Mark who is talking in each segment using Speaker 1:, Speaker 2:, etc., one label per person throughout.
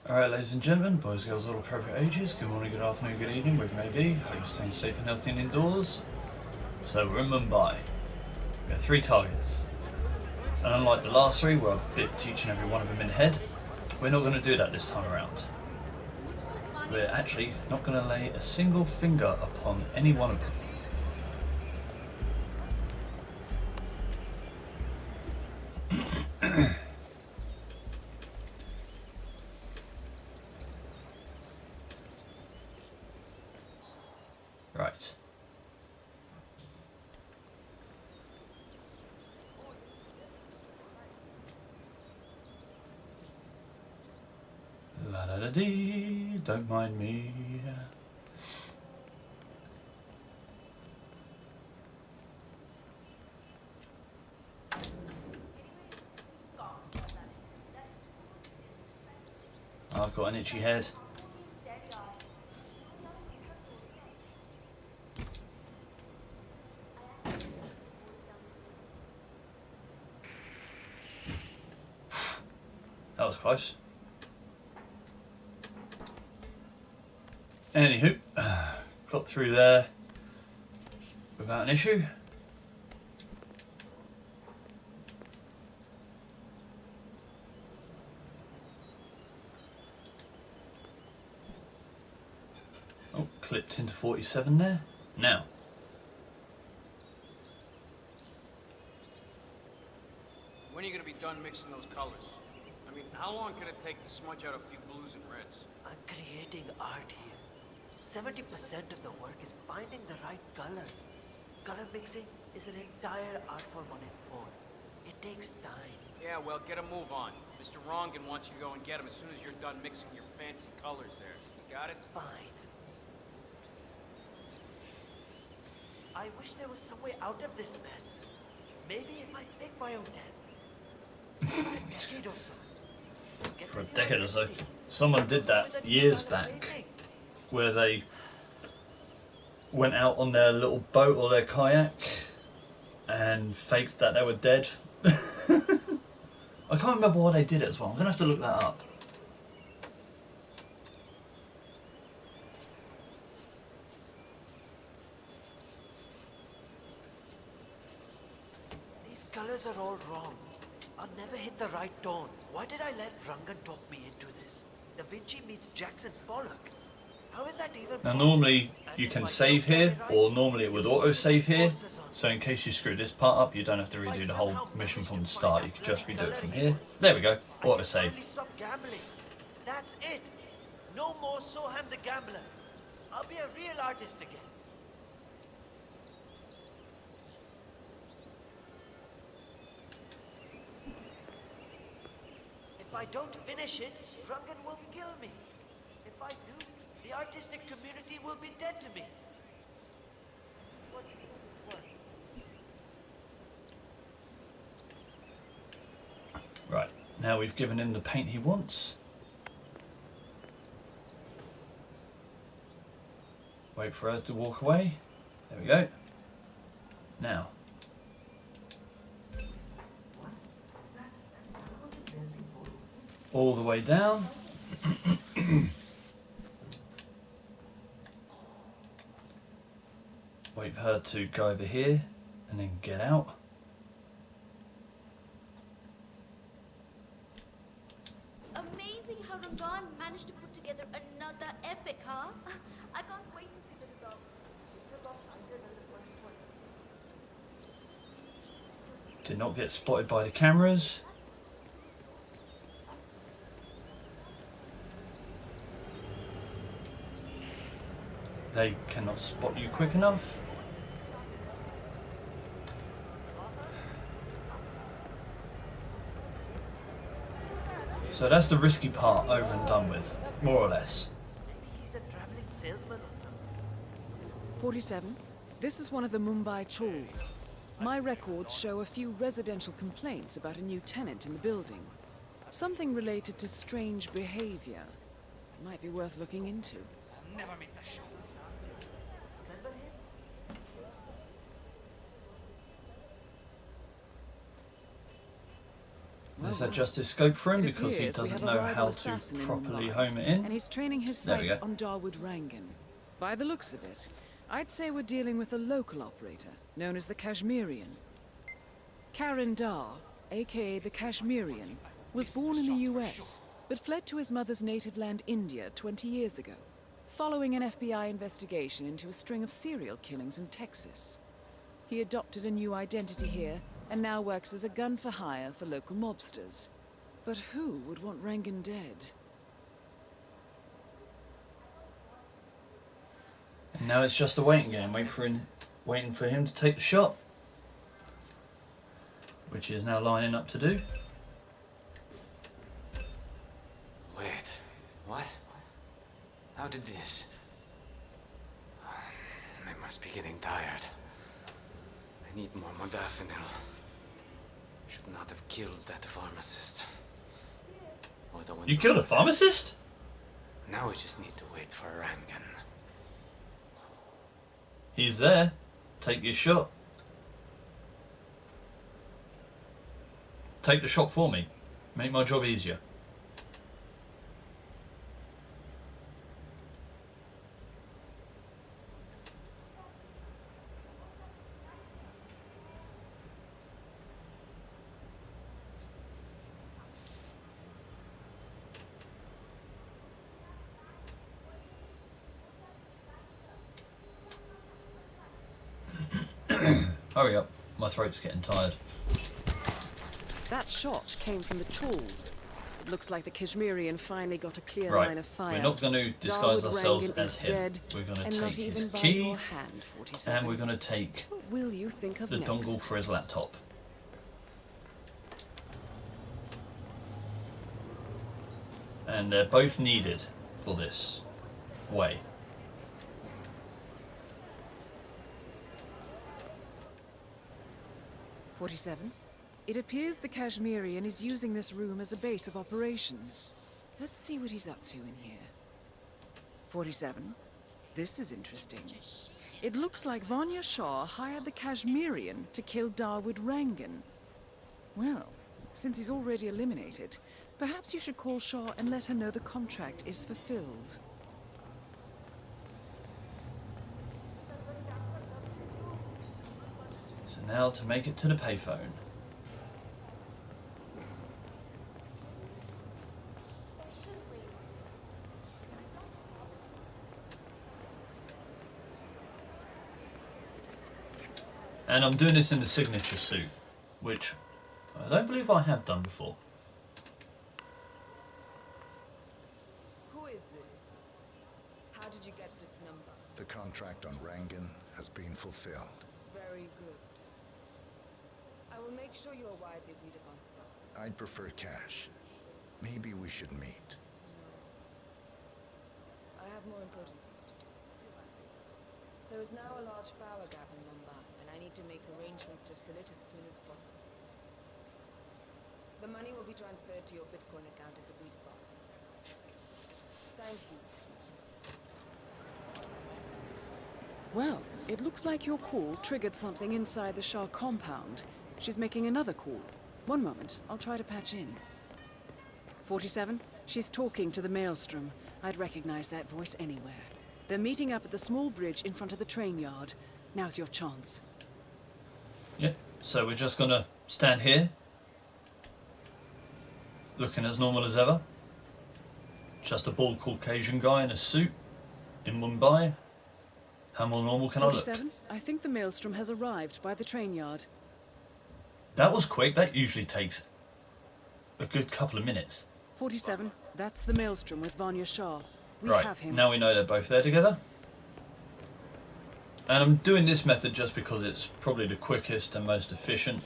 Speaker 1: Alright, ladies and gentlemen, boys, girls, all appropriate ages, good morning, good afternoon, good evening, wherever you may be. Hope you're staying safe and healthy and indoors. So we're in Mumbai. We have 3 targets. And unlike the last 3, where I bit each and every one of them in the head, we're not going to do that this time around. We're actually not going to lay a single finger upon any one of them. Right. La da da dee, don't mind me. I've got an itchy head. That was close. Anywho, got through there without an issue. Oh, clipped into 47 there. Now.
Speaker 2: When are you going to be done mixing those colors? I mean, how long can it take to smudge out a few blues and reds?
Speaker 3: I'm creating art here. 70% of the work is finding the right colors. Color mixing is an entire art form on its own. It takes time.
Speaker 2: Yeah, well, get a move on. Mr. Rongan wants you to go and get him as soon as you're done mixing your fancy colors there. You got it?
Speaker 3: Fine. I wish there was some way out of this mess. Maybe if I pick my own den. For a decade or so.
Speaker 1: For a decade or so. Someone did that years back, where they went out on their little boat or their kayak and faked that they were dead. I can't remember why they did it as well. I'm going to have to look that up.
Speaker 3: These colors are all wrong. I'll never hit the right tone. Why did I let Rangan talk me into this? Da Vinci meets Jackson Pollock. How is that even
Speaker 1: Now
Speaker 3: possible?
Speaker 1: normally you can save here, or normally it would auto save here, so in case you screw this part up you don't have to redo the whole mission from the start, you can just redo it from here. There we go, auto save.
Speaker 3: Finally stop gambling. That's it. No more Soham the gambler. I'll be a real artist again. If I don't finish it, Rangan will kill me. If I do, the artistic community will be dead to me. What?
Speaker 1: Right, now we've given him the paint he wants. Wait for her to walk away. There we go. Now. All the way down. Wait for her to go over here and then get out.
Speaker 4: Amazing how Rangan managed to put together another epic, huh? I can't wait to see the result. It's a lot harder than the first one.
Speaker 1: Did not get spotted by the cameras. They cannot spot you quick enough. So that's the risky part over and done with, more or less.
Speaker 3: Maybe he's a traveling salesman or something.
Speaker 5: 47. This is one of the Mumbai chawls. My records show a few residential complaints about a new tenant in the building. Something related to strange behavior. Might be worth looking into.
Speaker 2: Never meet the show.
Speaker 1: There's
Speaker 5: Well,
Speaker 1: a justice scope for him
Speaker 5: it
Speaker 1: because he
Speaker 5: appears we
Speaker 1: doesn't
Speaker 5: have a
Speaker 1: know
Speaker 5: rival
Speaker 1: how to
Speaker 5: assassin in
Speaker 1: properly
Speaker 5: Mumbai,
Speaker 1: home it in.
Speaker 5: and he's training his
Speaker 1: There we
Speaker 5: sights
Speaker 1: go.
Speaker 5: on Darwood Rangan. By the looks of it, I'd say we're dealing with a local operator, known as the Kashmirian. Karan Dar, aka the Kashmirian, was born in the US, but fled to his mother's native land, India, 20 years ago, following an FBI investigation into a string of serial killings in Texas. He adopted a new identity here, and now works as a gun for hire for local mobsters. But who would want Rangan dead?
Speaker 1: And now it's just a waiting game, waiting for him to take the shot, which he is now lining up to do.
Speaker 6: Wait, what? How did this? I must be getting tired. I need more modafinil. Should not have killed that pharmacist. Although
Speaker 1: You killed a pharmacist?
Speaker 6: now we just need to wait for Rangan.
Speaker 1: He's there. Take your shot. Take the shot for me. Make my job easier. Hurry up, my throat's getting tired.
Speaker 5: That shot came from the Chawls. It looks like the Kashmirian finally got a clear
Speaker 1: Right,
Speaker 5: line of fire.
Speaker 1: we're not going to disguise
Speaker 5: Darwood
Speaker 1: ourselves
Speaker 5: Rangan
Speaker 1: as
Speaker 5: is
Speaker 1: him.
Speaker 5: dead,
Speaker 1: We're going to
Speaker 5: and
Speaker 1: take
Speaker 5: not
Speaker 1: his
Speaker 5: even by
Speaker 1: key,
Speaker 5: your hand, 47.
Speaker 1: and we're going to take
Speaker 5: What will you think of
Speaker 1: the
Speaker 5: next?
Speaker 1: dongle for his laptop. And they're both needed for this way.
Speaker 5: "47. It appears the Kashmirian is using this room as a base of operations. Let's see what he's up to in here. 47. This is interesting. It looks like Vanya Shah hired the Kashmirian to kill Darwood Rangan. Well, since he's already eliminated, perhaps you should call Shah and let her know the contract is fulfilled."
Speaker 1: So now to make it to the payphone. And I'm doing this in the signature suit, which I don't believe I have done before.
Speaker 7: Who is this? How did you get this number?
Speaker 8: The contract on Rangan has been fulfilled.
Speaker 7: Very good. I will make sure you are widely agreed upon, sir.
Speaker 8: I'd prefer cash. Maybe we should meet.
Speaker 7: I have more important things to do. There is now a large power gap in Mumbai, and I need to make arrangements to fill it as soon as possible. The money will be transferred to your Bitcoin account as agreed upon. Thank you.
Speaker 5: Well, it looks like your call triggered something inside the Shah compound. She's making another call. One moment, I'll try to patch in. 47, she's talking to the Maelstrom. I'd recognize that voice anywhere. They're meeting up at the small bridge in front of the train yard. Now's your chance.
Speaker 1: Yep, so we're just gonna stand here, looking as normal as ever. Just a bald Caucasian guy in a suit in Mumbai. How more normal can I look?
Speaker 5: 47, I think the Maelstrom has arrived by the train yard.
Speaker 1: That was quick, that usually takes a good couple of minutes.
Speaker 5: 47, that's the Maelstrom with Vanya Shah. We
Speaker 1: Right,
Speaker 5: have him.
Speaker 1: now we know they're both there together. And I'm doing this method just because it's probably the quickest and most efficient.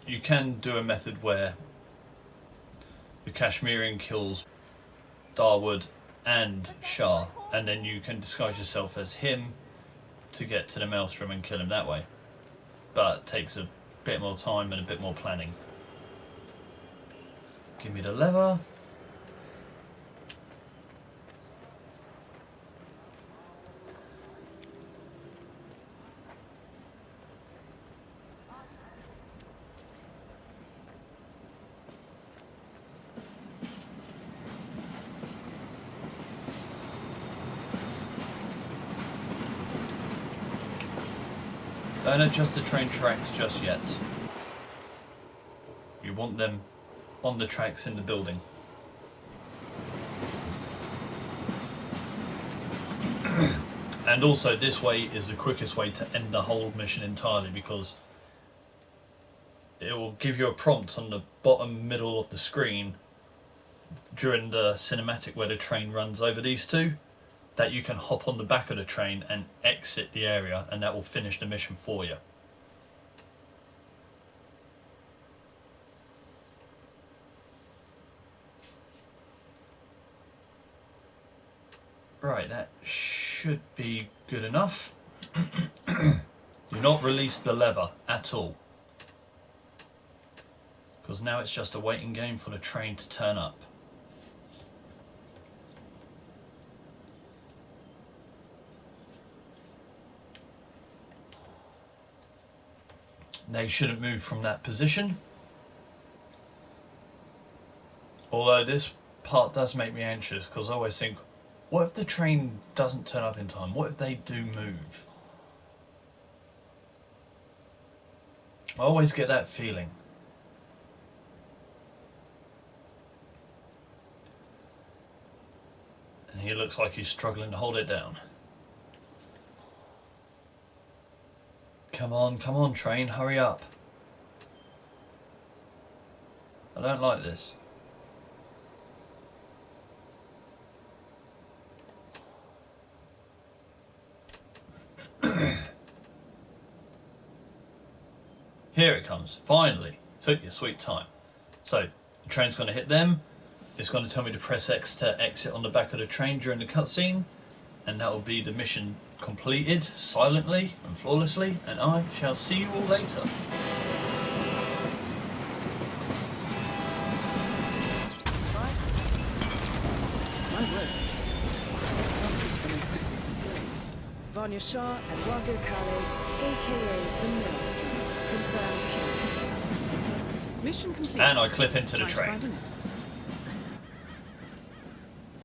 Speaker 1: You can do a method where the Kashmirian kills Darwood and Shah, and then you can disguise yourself as him to get to the Maelstrom and kill him that way. But it takes a bit more time and a bit more planning. Give me the lever. Don't adjust the train tracks just yet. You want them on the tracks in the building. And also this way is the quickest way to end the whole mission entirely, because it will give you a prompt on the bottom middle of the screen during the cinematic where the train runs over these two, that you can hop on the back of the train and exit the area, and that will finish the mission for you. Right, that should be good enough. Do not release the lever at all, because now it's just a waiting game for the train to turn up. They shouldn't move from that position. Although this part does make me anxious, because I always think, what if the train doesn't turn up in time? What if they do move? I always get that feeling. And he looks like he's struggling to hold it down. Come on, train, hurry up. I don't like this. Here it comes, finally. Took your sweet time. So, the train's going to hit them. It's going to tell me to press X to exit on the back of the train during the cutscene. And that will be the mission completed silently and flawlessly. And I shall see you all later.
Speaker 5: My word, this is an impressive display. Vanya Shah and Wazir Kale, aka the Maelstrom, confirmed kill. Mission complete.
Speaker 1: And I clip into the
Speaker 5: Time to
Speaker 1: train.
Speaker 5: find an exit.